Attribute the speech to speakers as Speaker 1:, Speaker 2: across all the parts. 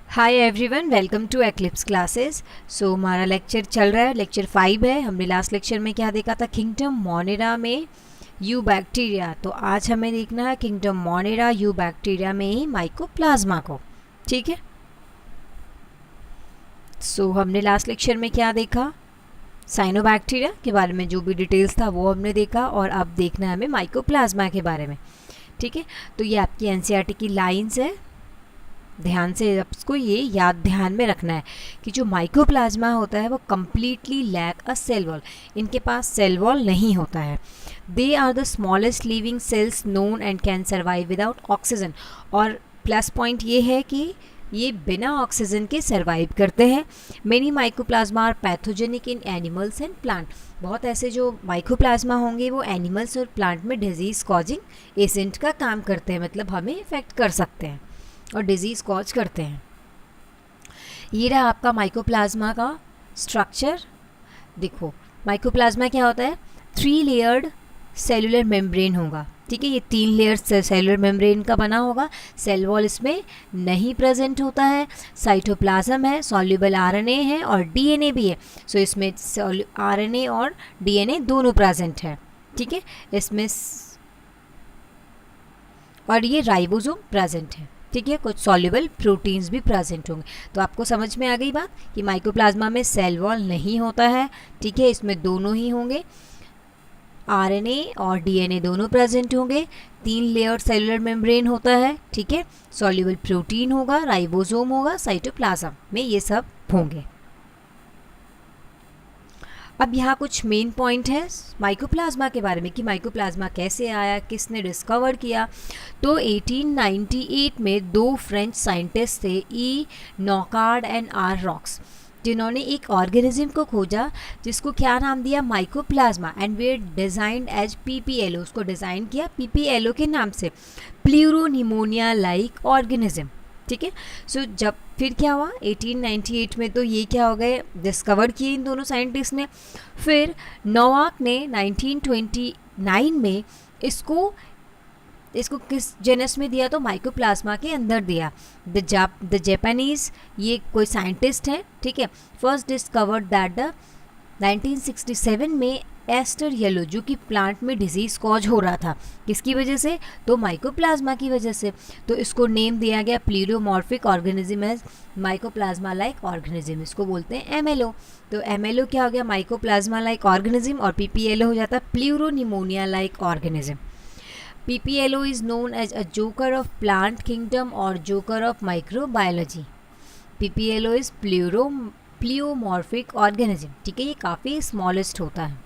Speaker 1: Hi everyone, welcome to Eclipse classes. So हमारा lecture चल रहा है, लेक्चर 5 है। हमने लास्ट लेक्चर में क्या देखा था? किंगडम मोनेरा में यू बैक्टीरिया। तो आज हमें देखना है किंगडम मोनेरा यू बैक्टीरिया में ही माइकोप्लाज्मा को। ठीक है। सो हमने लास्ट लेक्चर में क्या देखा? साइनोबैक्टीरिया के बारे में जो भी डिटेल्स था वो हमने देखा, और अब देखना है हमें माइकोप्लाज्मा के बारे में। ठीक है। तो ये आपकी एनसीईआरटी की लाइंस है, ध्यान से आपको ये याद ध्यान में रखना है कि जो माइकोप्लाज्मा होता है वो completely lack a cell wall. इनके पास सेल वॉल नहीं होता है। They are the smallest living cells known and can survive without oxygen. और प्लस पॉइंट ये है कि ये बिना ऑक्सीजन के सर्वाइव करते हैं। Many mycoplasma are pathogenic in animals and plant. बहुत ऐसे जो माइकोप्लाज्मा होंगे वो एनिमल्स और प्लांट में डिजीज़ कॉजिंग एजेंट का काम करते हैं, मतलब हमें इफेक्ट कर सकते हैं और डिजीज़ कॉज करते हैं। ये रहा आपका माइकोप्लाज्मा का स्ट्रक्चर। देखो, माइकोप्लाज्मा क्या होता है? 3 लेयर्ड सेलुलर मेम्ब्रेन होगा। ठीक है, ये 3 लेयर्स सेलुलर मेम्ब्रेन का बना होगा। सेल वॉल इसमें नहीं प्रेजेंट होता है। साइटोप्लाज्म है, सॉल्युबल आरएनए है और डीएनए भी है। सो इसमें आरएनए और डीएनए दोनों प्रेजेंट है। ठीक है, इसमें और ये राइबोसोम प्रेजेंट है। ठीक है, कुछ सॉल्युबल प्रोटीन्स भी प्रेजेंट होंगे। तो आपको समझ में आ गई बात कि माइकोप्लाज्मा में सेल वॉल नहीं होता है। ठीक है, इसमें दोनों ही होंगे, आरएनए और डीएनए दोनों प्रेजेंट होंगे। 3 लेयर सेलुलर मेम्ब्रेन होता है। ठीक है, सॉल्युबल प्रोटीन होगा, राइबोसोम होगा, साइटोप्लाज्म में ये सब होंगे। अब यहाँ कुछ मेन पॉइंट है माइकोप्लाज्मा के बारे में कि माइकोप्लाज्मा कैसे आया, किसने डिस्कवर किया। तो 1898 में 2 फ्रेंच साइंटिस्ट थे, E Nocard and R Roux, जिन्होंने एक ऑर्गेनिज्म को खोजा जिसको क्या नाम दिया? माइकोप्लाज्मा। एंड वे डिज़ाइंड एज पीपीएलओ, उसको डिज़ाइन किया पीपीएलओ के नाम से, प्लूरोनिमोनिया लाइक ऑर्गेनिज्म। ठीक है। सो जब फिर क्या हुआ 1898 में, तो ये क्या हो गए, डिस्कवर किए इन दोनों साइंटिस्ट ने। फिर नोवाक ने 1929 में इसको किस जेनस में दिया? तो माइकोप्लाज्मा के अंदर दिया। द जापानीज, ये कोई साइंटिस्ट हैं। ठीक है, फर्स्ट डिस्कवर्ड दैट द 1967 में एस्टर येलो, जो कि प्लांट में डिजीज़ कॉज हो रहा था, किसकी वजह से? तो माइकोप्लाज्मा की वजह से। तो इसको नेम दिया गया pleuromorphic organism as mycoplasma like organism. इसको बोलते हैं एमएलओ। तो एमएलओ क्या हो गया? माइकोप्लाज्मा लाइक ऑर्गेनिज्म, और पीपीएलओ हो जाता है pleuropneumonia like organism. PPLO is known as a joker of plant kingdom or joker of microbiology. PPLO is pleomorphic organism. ठीक है, ये काफ़ी स्मॉलेस्ट होता है।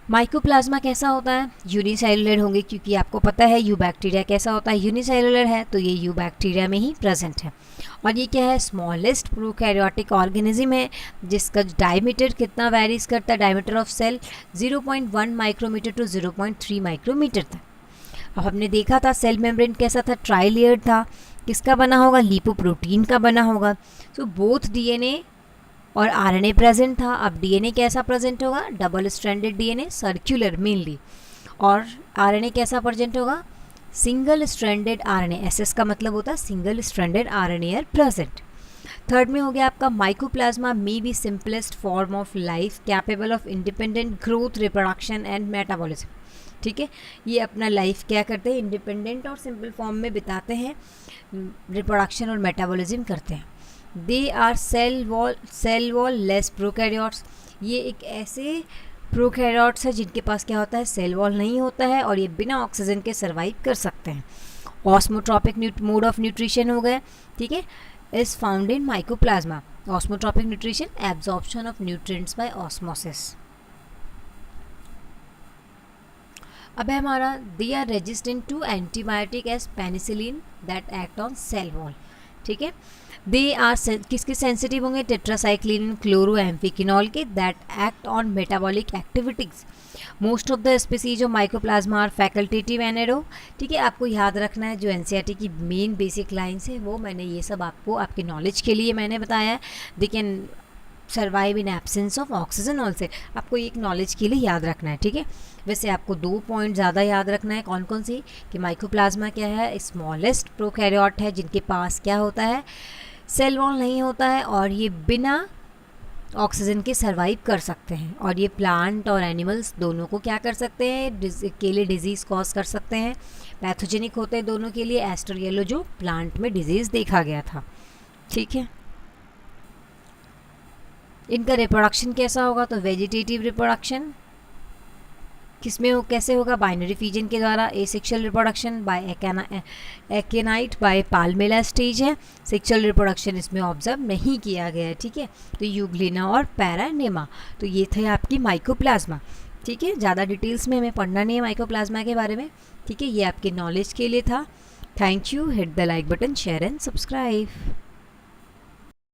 Speaker 1: माइकोप्लाज्मा कैसा होता है? यूनिसेलुलर होंगे, क्योंकि आपको पता है यू बैक्टीरिया कैसा होता है, यूनिसेलुलर है। तो ये यू बैक्टीरिया में ही प्रेजेंट है। और ये क्या है? स्मॉलेस्ट प्रोकैरियोटिक ऑर्गेनिज्म है, जिसका डायमीटर कितना वेरीज करता है? Diameter of cell 0.1 micrometre to 0.3 micrometre तक। अब हमने देखा था सेल मेम्ब्रेन कैसा था? ट्राई लेयर्ड था। किसका बना होगा? लिपोप्रोटीन का बना होगा। सो बोथ डीएनए और आरएनए प्रेजेंट था। अब डीएनए कैसा प्रेजेंट होगा? Double stranded DNA, circular mainly. और आरएनए कैसा प्रेजेंट होगा? Single stranded RNA. एसएस का मतलब होता है single stranded RNA are present. Third में हो गया आपका mycoplasma may be simplest form of life, capable of independent growth, reproduction and metabolism. ठीक है, ये अपना लाइफ क्या करते हैं? इंडिपेंडेंट और सिंपल फॉर्म में बिताते हैं, रिप्रोडक्शन और मेटाबॉलिज्म करते हैं। They are cell wall less prokaryotes. ये एक ऐसे प्रोकैरियोट्स है जिनके पास क्या होता है? सेल वॉल नहीं होता है, और ये बिना ऑक्सीजन के सर्वाइव कर सकते हैं। ऑस्मोट्रॉपिक मोड ऑफ न्यूट्रिशन हो गए। ठीक है, is found in mycoplasma. Osmotrophic nutrition, absorption of nutrients by osmosis. अब है हमारा, they are resistant to antibiotic as penicillin that act on cell wall. ठीक है, दे आर किसके सेंसिटिव होंगे? टेट्रासाइक्लिन क्लोरोएम्फिकिनॉल के, that act on metabolic activities. Most of the species of mycoplasma are facultative anaerobe. ठीक है, आपको याद रखना है जो एनसीईआरटी की मेन बेसिक लाइन्स है वो मैंने ये सब आपको आपके नॉलेज के लिए मैंने बताया है। They can survive in absence of oxygen also. आपको एक नॉलेज के लिए याद रखना है, ठीक है। वैसे आपको 2 पॉइंट ज़्यादा याद रखना है। कौन कौन सी? कि माइकोप्लाज्मा क्या है, स्मॉलेस्ट प्रोकैरियोट है जिनके पास क्या होता है, सेल वॉल नहीं होता है, और ये बिना ऑक्सीजन के सर्वाइव कर सकते हैं। और ये प्लांट और एनिमल्स दोनों को क्या कर सकते हैं, के लिए डिजीज़ कॉज कर सकते हैं, पैथोजेनिक होते हैं दोनों के लिए। एस्टर येलो जो प्लांट में डिजीज़ देखा गया था, ठीक है। इनका रिप्रोडक्शन कैसा होगा, तो वेजिटेटिव रिप्रोडक्शन किसमें हो, कैसे होगा, बाइनरी फिजन के द्वारा। Asexual reproduction by akinete by palmella stage है। सेक्सुअल रिप्रोडक्शन इसमें ऑब्जर्व नहीं किया गया है, ठीक है। तो यूग्लिना और पैरानेमा, तो ये थे आपकी माइकोप्लाज्मा, ठीक है। ज़्यादा डिटेल्स में हमें पढ़ना नहीं है माइकोप्लाज्मा के बारे में, ठीक है। ये आपके नॉलेज के लिए था। Thank you. Hit the like button, share and subscribe.